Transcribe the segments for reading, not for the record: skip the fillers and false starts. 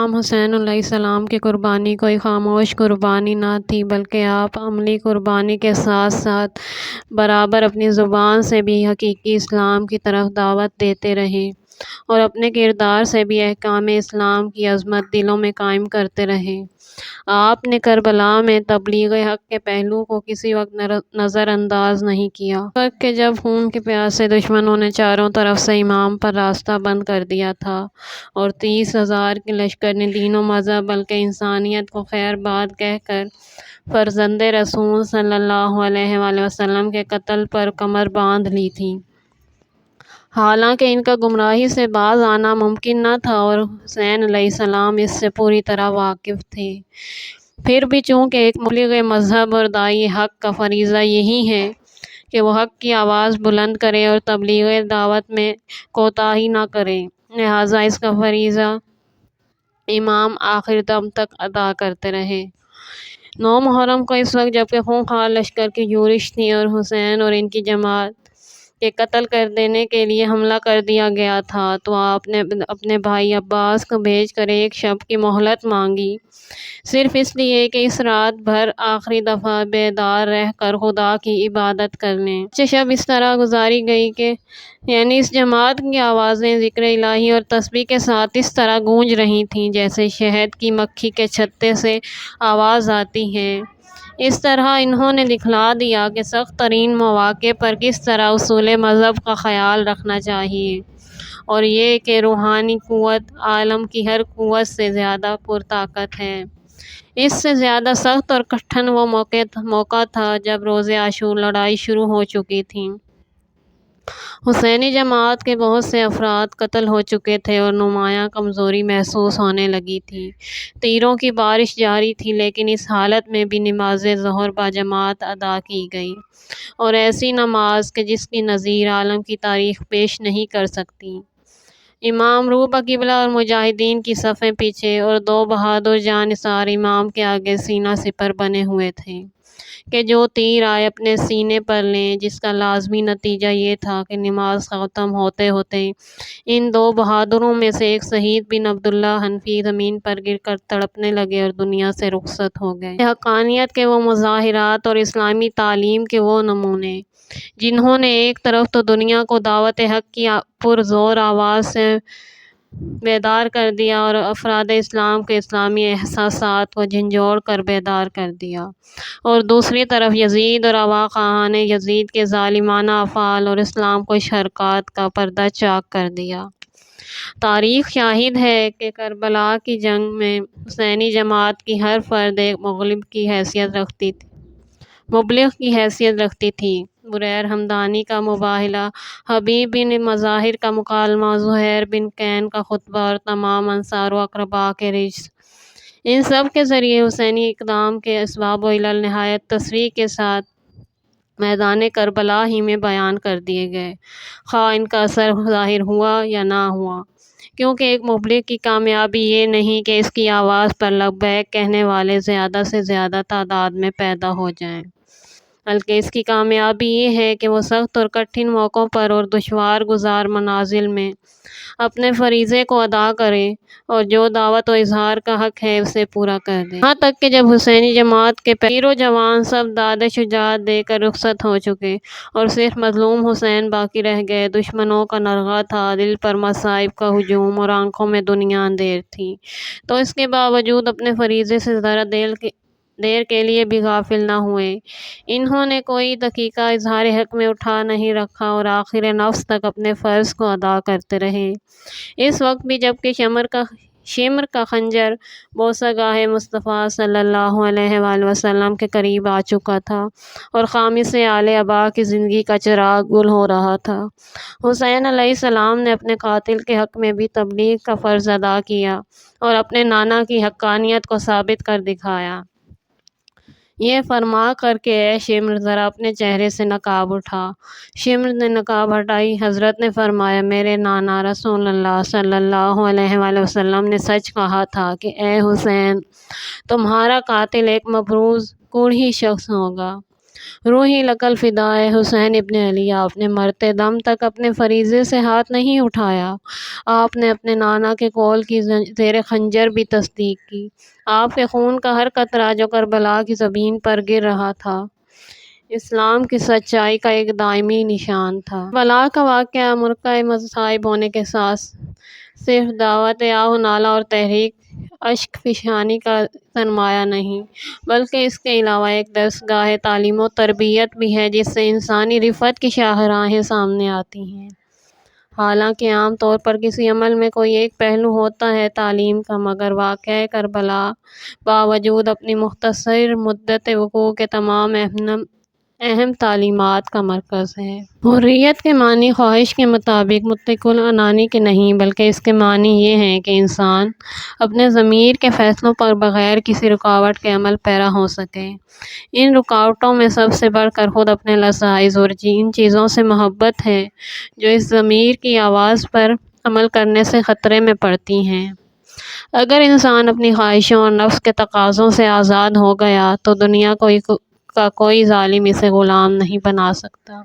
امام حسین علیہ السلام کی قربانی کوئی خاموش قربانی نہ تھی، بلکہ آپ عملی قربانی کے ساتھ ساتھ برابر اپنی زبان سے بھی حقیقی اسلام کی طرف دعوت دیتے رہے اور اپنے کردار سے بھی احکام اسلام کی عظمت دلوں میں قائم کرتے رہے۔ آپ نے کربلا میں تبلیغ حق کے پہلو کو کسی وقت نظر انداز نہیں کیا۔ اس وقت کہ جب خون کے پیاسے دشمنوں نے چاروں طرف سے امام پر راستہ بند کر دیا تھا اور 30,000 کے لشکر نے دین و مذہب بلکہ انسانیت کو خیر باد کہہ کر فرزند رسول صلی اللہ علیہ وآلہ وسلم کے قتل پر کمر باندھ لی تھی۔ حالانکہ ان کا گمراہی سے باز آنا ممکن نہ تھا اور حسین علیہ السلام اس سے پوری طرح واقف تھے، پھر بھی چونکہ ایک مبلغ مذہب اور داعی حق کا فریضہ یہی ہے کہ وہ حق کی آواز بلند کرے اور تبلیغ دعوت میں کوتاہی نہ کرے، لہٰذا اس کا فریضہ امام آخر دم تک ادا کرتے رہے۔ 9 محرم کو اس وقت جبکہ خونخوار لشکر کی یورش تھی اور حسین اور ان کی جماعت کے قتل کر دینے کے لیے حملہ کر دیا گیا تھا، تو آپ نے اپنے بھائی عباس کو بھیج کر ایک شب کی مہلت مانگی، صرف اس لیے کہ اس رات بھر آخری دفعہ بیدار رہ کر خدا کی عبادت کر لیں۔ 6 شب اس طرح گزاری گئی کہ یعنی اس جماعت کی آوازیں ذکر الہی اور تسبیح کے ساتھ اس طرح گونج رہی تھیں جیسے شہد کی مکھی کے چھتے سے آواز آتی ہے۔ اس طرح انہوں نے دکھلا دیا کہ سخت ترین مواقع پر کس طرح اصول مذہب کا خیال رکھنا چاہیے، اور یہ کہ روحانی قوت عالم کی ہر قوت سے زیادہ پرطاقت ہے۔ اس سے زیادہ سخت اور کٹھن وہ موقع تھا جب روز عاشور لڑائی شروع ہو چکی تھی۔ حسینی جماعت کے بہت سے افراد قتل ہو چکے تھے اور نمایاں کمزوری محسوس ہونے لگی تھی۔ تیروں کی بارش جاری تھی، لیکن اس حالت میں بھی نماز ظہر باجماعت ادا کی گئی، اور ایسی نماز کہ جس کی نظیر عالم کی تاریخ پیش نہیں کر سکتی۔ امام رو بقبلہ اور مجاہدین کی صفیں پیچھے اور 2 بہادر جانثار امام کے آگے سینہ سپر بنے ہوئے تھے کہ جو تیر آئے اپنے سینے پر لیں، جس کا لازمی نتیجہ یہ تھا کہ نماز ختم ہوتے ہوتے ان 2 بہادروں میں سے ایک شہید بن عبداللہ حنفی زمین پر گر کر تڑپنے لگے اور دنیا سے رخصت ہو گئے۔ حقانیت کے وہ مظاہرات اور اسلامی تعلیم کے وہ نمونے جنہوں نے ایک طرف تو دنیا کو دعوت حق کی پرزور آواز سے بیدار کر دیا اور افراد اسلام کے اسلامی احساسات کو جھنجھوڑ کر بیدار کر دیا، اور دوسری طرف یزید اور آغاخواہان یزید کے ظالمانہ افعال اور اسلام کو حرکات کا پردہ چاک کر دیا۔ تاریخ شاہد ہے کہ کربلا کی جنگ میں حسینی جماعت کی ہر فرد ایک مبلغ کی حیثیت رکھتی تھی۔ بریر ہمدانی کا مباہلہ، حبیب بن مظاہر کا مکالمہ، زہیر بن کین کا خطبہ اور تمام انصار و اقرباء کے رجز، ان سب کے ذریعے حسینی اقدام کے اسباب و علل نہایت تصریح کے ساتھ میدان کربلا ہی میں بیان کر دیے گئے، خواہ ان کا اثر ظاہر ہوا یا نہ ہوا، کیونکہ ایک مبلغ کی کامیابی یہ نہیں کہ اس کی آواز پر لبیک کہنے والے زیادہ سے زیادہ تعداد میں پیدا ہو جائیں، بلکہ اس کی کامیابی یہ ہے کہ وہ سخت اور کٹھن موقعوں پر اور دشوار گزار منازل میں اپنے فریضے کو ادا کرے اور جو دعوت و اظہار کا حق ہے اسے پورا کر دے۔ یہاں تک کہ جب حسینی جماعت کے پیر و جوان سب داد شجاعت دے کر رخصت ہو چکے اور صرف مظلوم حسین باقی رہ گئے، دشمنوں کا نرغہ تھا، دل پر مصائب کا ہجوم اور آنکھوں میں دنیا اندھیر تھی، تو اس کے باوجود اپنے فریضے سے ذرا دیر کے لیے بھی غافل نہ ہوئے۔ انہوں نے کوئی دقیقہ اظہار حق میں اٹھا نہیں رکھا اور آخر نفس تک اپنے فرض کو ادا کرتے رہے، اس وقت بھی جبکہ شمر کا خنجر بوسہ گاہ مصطفیٰ صلی اللہ علیہ وآلہ وسلم کے قریب آ چکا تھا اور خامس آل عبا کی زندگی کا چراغ گل ہو رہا تھا۔ حسین علیہ السلام نے اپنے قاتل کے حق میں بھی تبلیغ کا فرض ادا کیا اور اپنے نانا کی حقانیت کو ثابت کر دکھایا، یہ فرما کر کہ اے شمر ذرا اپنے چہرے سے نقاب اٹھا۔ شمر نے نقاب ہٹائی۔ حضرت نے فرمایا، میرے نانا رسول اللہ صلی اللہ علیہ وآلہ وسلم نے سچ کہا تھا کہ اے حسین، تمہارا قاتل ایک مبروز کوڑھی شخص ہوگا، روحی لقل فدائے حسین ابن علی، آپ نے مرتے دم تک اپنے فریضے سے ہاتھ نہیں اٹھایا۔ آپ نے اپنے نانا کے قول کی زیر خنجر بھی تصدیق کی۔ آپ کے خون کا ہر قطرہ جو کربلا کی زمین پر گر رہا تھا، اسلام کی سچائی کا ایک دائمی نشان تھا۔ کربلا کا واقعہ مرقع مصائب ہونے کے ساتھ صرف دعوت آہ و نالہ اور تحریک اشک فشانی کا سرمایہ نہیں، بلکہ اس کے علاوہ ایک درسگاہ تعلیم و تربیت بھی ہے جس سے انسانی رفعت کی شاہراہیں سامنے آتی ہیں۔ حالانکہ عام طور پر کسی عمل میں کوئی ایک پہلو ہوتا ہے تعلیم کا، مگر واقعہ کربلا باوجود اپنی مختصر مدت وقوع کے تمام اہم تعلیمات کا مرکز ہے۔ حریت کے معنی خواہش کے مطابق مطلق العنانی کے نہیں، بلکہ اس کے معنی یہ ہیں کہ انسان اپنے ضمیر کے فیصلوں پر بغیر کسی رکاوٹ کے عمل پیرا ہو سکے۔ ان رکاوٹوں میں سب سے بڑھ کر خود اپنے لذائذ اور ان چیزوں سے محبت ہے جو اس ضمیر کی آواز پر عمل کرنے سے خطرے میں پڑتی ہیں۔ اگر انسان اپنی خواہشوں اور نفس کے تقاضوں سے آزاد ہو گیا تو دنیا کا کوئی ظالم اسے غلام نہیں بنا سکتا۔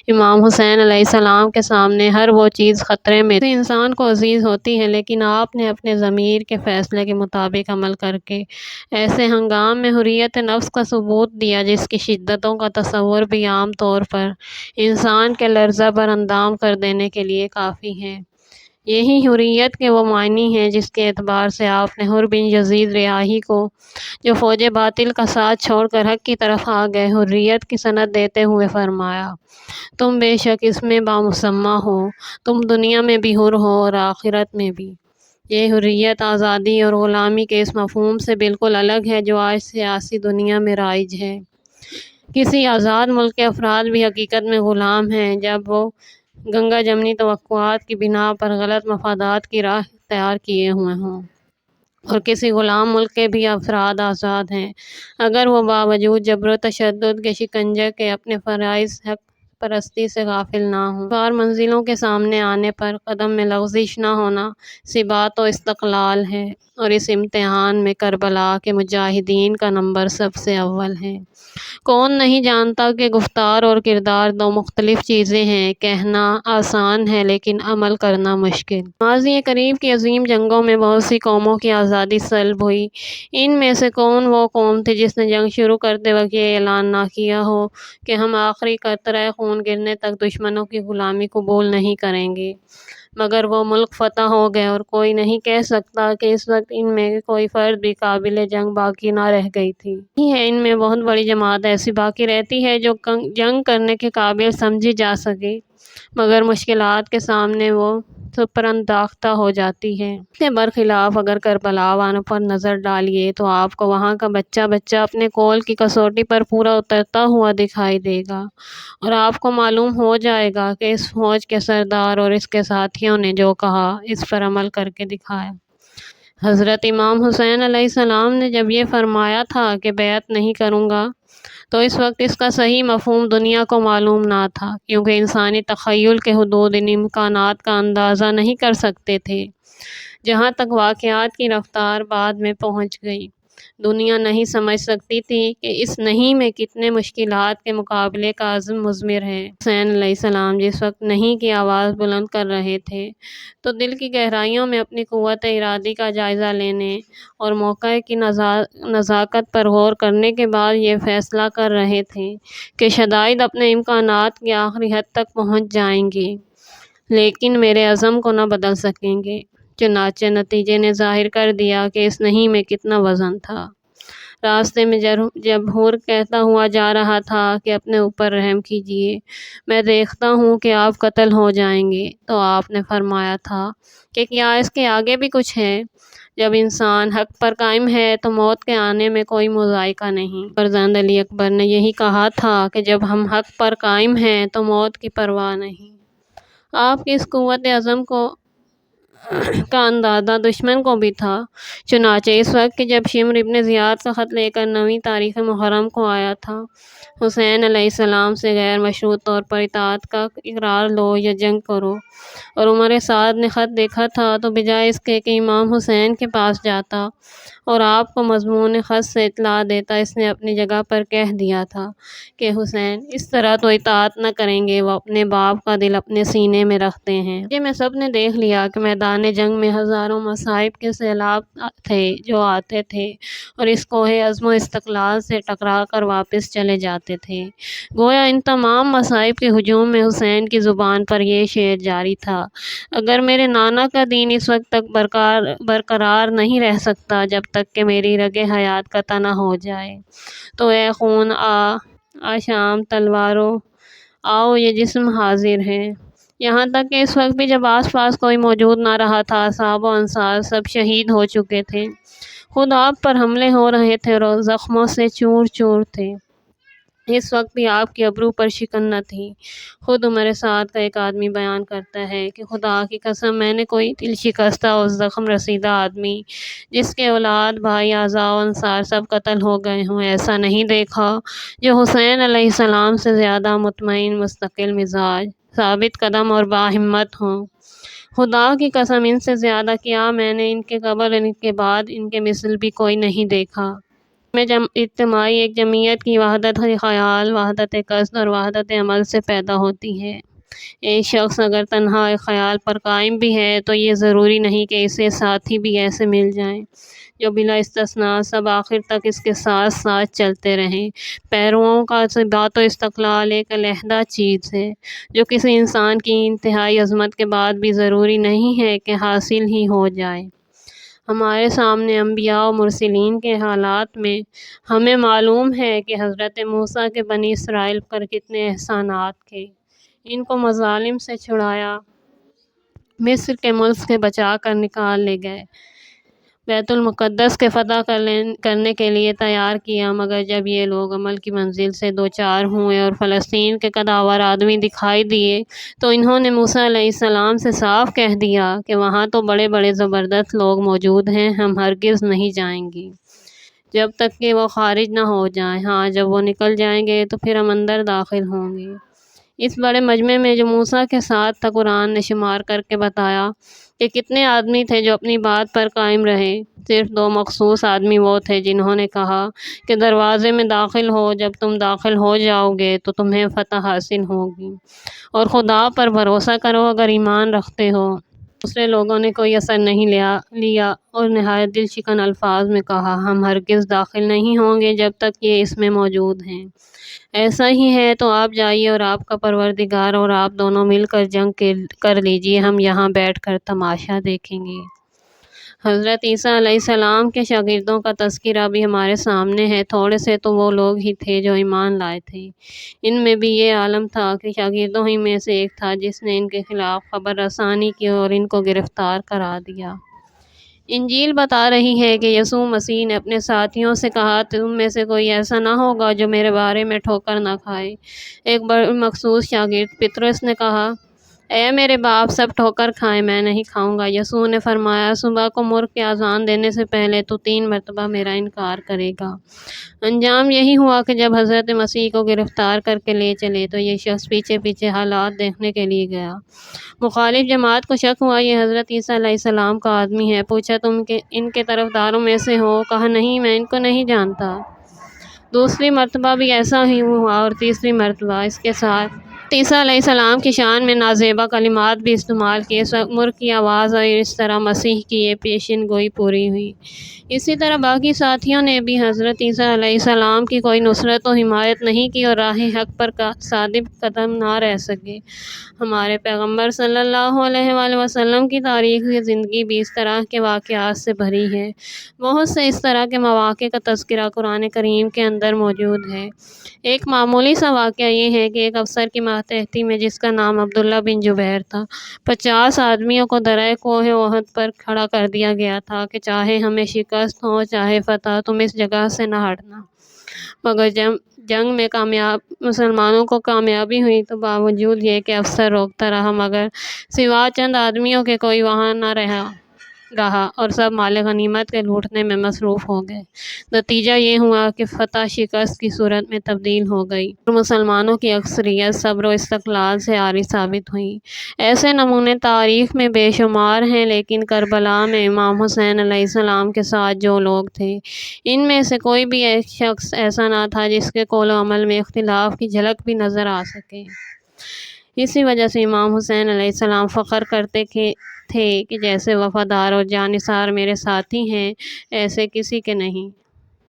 امام حسین علیہ السلام کے سامنے ہر وہ چیز خطرے میں انسان کو عزیز ہوتی ہے، لیکن آپ نے اپنے ضمیر کے فیصلے کے مطابق عمل کر کے ایسے ہنگام میں حریت نفس کا ثبوت دیا جس کی شدتوں کا تصور بھی عام طور پر انسان کے لرزہ پر اندام کر دینے کے لیے کافی ہے۔ یہی حریت کے وہ معنی ہیں جس کے اعتبار سے آپ نے حر بن یزید ریاحی کو، جو فوج باطل کا ساتھ چھوڑ کر حق کی طرف آ گئے، حریت کی سند دیتے ہوئے فرمایا: تم بے شک اس میں بامسمہ ہو، تم دنیا میں بھی حر ہو اور آخرت میں بھی۔ یہ حریت آزادی اور غلامی کے اس مفہوم سے بالکل الگ ہے جو آج سیاسی دنیا میں رائج ہے۔ کسی آزاد ملک کے افراد بھی حقیقت میں غلام ہیں جب وہ گنگا جمنی توقعات کی بنا پر غلط مفادات کی راہ اختیار کیے ہوئے ہوں، اور کسی غلام ملک کے بھی افراد آزاد ہیں اگر وہ باوجود جبر و تشدد کے شکنجے کے اپنے فرائض حق پرستی سے غافل نہ ہوں۔ بار منزلوں کے سامنے آنے پر قدم میں لغزش نہ ہونا ثبات و استقلال ہے، اور اس امتحان میں کربلا کے مجاہدین کا نمبر سب سے اول ہے۔ کون نہیں جانتا کہ گفتار اور کردار دو مختلف چیزیں ہیں، کہنا آسان ہے لیکن عمل کرنا مشکل۔ ماضی قریب کی عظیم جنگوں میں بہت سی قوموں کی آزادی سلب ہوئی۔ ان میں سے کون وہ قوم تھی جس نے جنگ شروع کرتے وقت یہ اعلان نہ کیا ہو کہ ہم آخری قطرہ خون گرنے تک دشمنوں کی غلامی قبول نہیں کریں گے؟ مگر وہ ملک فتح ہو گئے اور کوئی نہیں کہہ سکتا کہ اس وقت ان میں کوئی فرد بھی قابل جنگ باقی نہ رہ گئی تھی۔ یہی ہے، ان میں بہت بڑی جماعت ایسی باقی رہتی ہے جو جنگ کرنے کے قابل سمجھی جا سکے، مگر مشکلات کے سامنے وہ سپرانداختہ ہو جاتی ہے۔ اس کے برخلاف اگر کربلا والوں پر نظر ڈالیے تو آپ کو وہاں کا بچہ اپنے قول کی کسوٹی پر پورا اترتا ہوا دکھائی دے گا، اور آپ کو معلوم ہو جائے گا کہ اس فوج کے سردار اور اس کے ساتھیوں نے جو کہا اس پر عمل کر کے دکھایا۔ حضرت امام حسین علیہ السلام نے جب یہ فرمایا تھا کہ بیعت نہیں کروں گا، تو اس وقت اس کا صحیح مفہوم دنیا کو معلوم نہ تھا، کیونکہ انسانی تخیل کے حدود ان امکانات کا اندازہ نہیں کر سکتے تھے۔ جہاں تک واقعات کی رفتار بعد میں پہنچ گئی، دنیا نہیں سمجھ سکتی تھی کہ اس نہیں میں کتنے مشکلات کے مقابلے کا عزم مضمر ہے۔ حسین علیہ السلام جس وقت نہیں کی آواز بلند کر رہے تھے تو دل کی گہرائیوں میں اپنی قوت ارادی کا جائزہ لینے اور موقع کی نزاکت پر غور کرنے کے بعد یہ فیصلہ کر رہے تھے کہ شدائد اپنے امکانات کی آخری حد تک پہنچ جائیں گے لیکن میرے عزم کو نہ بدل سکیں گے۔ چنانچہ نتیجے نے ظاہر کر دیا کہ اس نہیں میں کتنا وزن تھا۔ راستے میں جب حر کہتا ہوا جا رہا تھا کہ اپنے اوپر رحم کیجیے، میں دیکھتا ہوں کہ آپ قتل ہو جائیں گے، تو آپ نے فرمایا تھا کہ کیا اس کے آگے بھی کچھ ہے؟ جب انسان حق پر قائم ہے تو موت کے آنے میں کوئی مذائقہ نہیں۔ فرزند علی اکبر نے یہی کہا تھا کہ جب ہم حق پر قائم ہیں تو موت کی پرواہ نہیں۔ آپ کی اس قوت عزم کو کا اندازہ دشمن کو بھی تھا۔ چنانچہ اس وقت کہ جب شمر ابن زیاد کا خط لے کر نویں تاریخ محرم کو آیا تھا، حسین علیہ السلام سے غیر مشروط طور پر اطاعت کا اقرار لو یا جنگ کرو، اور عمر سعد نے خط دیکھا تھا تو بجائے اس کے کہ امام حسین کے پاس جاتا اور آپ کو مضمون خط سے اطلاع دیتا، اس نے اپنی جگہ پر کہہ دیا تھا کہ حسین اس طرح تو اطاعت نہ کریں گے، وہ اپنے باپ کا دل اپنے سینے میں رکھتے ہیں۔ یہ میں سب نے دیکھ لیا کہ میدان جنگ میں ہزاروں مصائب کے سیلاب تھے جو آتے تھے اور اس کوہ عزم و استقلال سے ٹکرا کر واپس چلے جاتے تھے۔ گویا ان تمام مصائب کے ہجوم میں حسین کی زبان پر یہ شعر جاری تھا: اگر میرے نانا کا دین اس وقت تک برقرار نہیں رہ سکتا جب تک کہ میری رگ حیات قطع نہ ہو جائے، تو اے خون آ شام تلوارو آؤ، یہ جسم حاضر ہے۔ یہاں تک کہ اس وقت بھی جب آس پاس کوئی موجود نہ رہا تھا، اصحاب و انصار سب شہید ہو چکے تھے، خود آپ پر حملے ہو رہے تھے اور زخموں سے چور چور تھے، اس وقت بھی آپ کی ابرو پر شکن نہ تھی۔ خود عمر سعد کا ایک آدمی بیان کرتا ہے کہ خدا کی قسم میں نے کوئی دل شکستہ اور زخم رسیدہ آدمی جس کے اولاد، بھائی، اعزاء و انصار سب قتل ہو گئے ہوں، ایسا نہیں دیکھا جو حسین علیہ السلام سے زیادہ مطمئن، مستقل مزاج، ثابت قدم اور باہمت ہوں۔ خدا کی قسم ان سے زیادہ کیا میں نے ان کے قبل اور ان کے بعد ان کے مثل بھی کوئی نہیں دیکھا۔ میں اجتماعی ایک جمعیت کی وحدت خیال، وحدت قصد اور وحدت عمل سے پیدا ہوتی ہے۔ ایک شخص اگر تنہا ایک خیال پر قائم بھی ہے تو یہ ضروری نہیں کہ اسے ساتھی بھی ایسے مل جائیں جو بلا استثناء سب آخر تک اس کے ساتھ ساتھ چلتے رہیں۔ پیرووں کا ثبات و استقلال ایک علیحدہ چیز ہے جو کسی انسان کی انتہائی عظمت کے بعد بھی ضروری نہیں ہے کہ حاصل ہی ہو جائے۔ ہمارے سامنے انبیاء و مرسلین کے حالات میں ہمیں معلوم ہے کہ حضرت موسیٰ کے بنی اسرائیل پر کتنے احسانات کے، ان کو مظالم سے چھڑایا، مصر کے ملک سے بچا کر نکال لے گئے، بیت المقدس کے فتح کرنے کے لیے تیار کیا، مگر جب یہ لوگ عمل کی منزل سے دوچار ہوئے اور فلسطین کے قداور آدمی دکھائی دیے تو انہوں نے موسیٰ علیہ السلام سے صاف کہہ دیا کہ وہاں تو بڑے بڑے زبردست لوگ موجود ہیں، ہم ہرگز نہیں جائیں گے جب تک کہ وہ خارج نہ ہو جائیں، ہاں جب وہ نکل جائیں گے تو پھر ہم اندر داخل ہوں گے۔ اس بڑے مجمع میں جو موسیٰ کے ساتھ تھا، قرآن نے شمار کر کے بتایا کہ کتنے آدمی تھے جو اپنی بات پر قائم رہے۔ صرف 2 مخصوص آدمی وہ تھے جنہوں نے کہا کہ دروازے میں داخل ہو، جب تم داخل ہو جاؤ گے تو تمہیں فتح حاصل ہوگی، اور خدا پر بھروسہ کرو اگر ایمان رکھتے ہو۔ دوسرے لوگوں نے کوئی اثر نہیں لیا اور نہایت دل شکن الفاظ میں کہا، ہم ہرگز داخل نہیں ہوں گے جب تک یہ اس میں موجود ہیں۔ ایسا ہی ہے تو آپ جائیے اور آپ کا پروردگار اور آپ دونوں مل کر جنگ کر لیجیے، ہم یہاں بیٹھ کر تماشا دیکھیں گے۔ حضرت عیسیٰ علیہ السلام کے شاگردوں کا تذکرہ بھی ہمارے سامنے ہے۔ تھوڑے سے تو وہ لوگ ہی تھے جو ایمان لائے تھے، ان میں بھی یہ عالم تھا کہ شاگردوں ہی میں سے ایک تھا جس نے ان کے خلاف خبر رسانی کی اور ان کو گرفتار کرا دیا۔ انجیل بتا رہی ہے کہ یسوع مسیح نے اپنے ساتھیوں سے کہا، تم میں سے کوئی ایسا نہ ہوگا جو میرے بارے میں ٹھوکر نہ کھائے۔ ایک بڑے مخصوص شاگرد پطرس نے کہا، اے میرے باپ، سب ٹھوکر کھائیں، میں نہیں کھاؤں گا۔ یسوع نے فرمایا، صبح کو مرغ کے اذان دینے سے پہلے تو 3 مرتبہ میرا انکار کرے گا۔ انجام یہی ہوا کہ جب حضرت مسیح کو گرفتار کر کے لے چلے تو یہ شخص پیچھے پیچھے حالات دیکھنے کے لیے گیا۔ مخالف جماعت کو شک ہوا یہ حضرت عیسیٰ علیہ السلام کا آدمی ہے، پوچھا، تم ان کے طرفداروں میں سے ہو؟ کہا، نہیں، میں ان کو نہیں جانتا۔ دوسری مرتبہ بھی ایسا ہی ہوا اور تیسری مرتبہ۔ اس کے ساتھ عیسیٰ علیہ السلام کی شان میں نازیبا کلمات بھی استعمال کیے۔ اس وقت مرغ کی آواز آئی، اس طرح مسیح کی یہ پیشن گوئی پوری ہوئی۔ اسی طرح باقی ساتھیوں نے بھی حضرت عیسیٰ علیہ السلام کی کوئی نصرت و حمایت نہیں کی اور راہ حق پر ثابت قدم نہ رہ سکے۔ ہمارے پیغمبر صلی اللہ علیہ وآلہ وسلم کی تاریخی زندگی بھی اس طرح کے واقعات سے بھری ہے۔ بہت سے اس طرح کے مواقع کا تذکرہ قرآن کریم کے اندر موجود ہے۔ ایک معمولی سا واقعہ یہ ہے کہ ایک افسر کی ماتحتی میں، جس کا نام عبداللہ بن جبیر تھا، 50 آدمیوں کو درۂ کوہ احد پر کھڑا کر دیا گیا تھا کہ چاہے ہمیں شکست ہو چاہے فتح، تم اس جگہ سے نہ ہٹنا۔ مگر جنگ میں مسلمانوں کو کامیابی ہوئی تو باوجود یہ کہ افسر روکتا رہا، مگر سوا چند آدمیوں کے کوئی وہاں نہ رہا اور سب مال غنیمت کے لوٹنے میں مصروف ہو گئے۔ نتیجہ یہ ہوا کہ فتح شکست کی صورت میں تبدیل ہو گئی اور مسلمانوں کی اکثریت صبر و استقلال سے عاری ثابت ہوئی۔ ایسے نمونے تاریخ میں بے شمار ہیں، لیکن کربلا میں امام حسین علیہ السلام کے ساتھ جو لوگ تھے، ان میں سے کوئی بھی ایک شخص ایسا نہ تھا جس کے قول و عمل میں اختلاف کی جھلک بھی نظر آ سکے۔ اسی وجہ سے امام حسین علیہ السلام فخر کرتے تھے کہ جیسے وفادار اور جانثار میرے ساتھی ہیں، ایسے کسی کے نہیں۔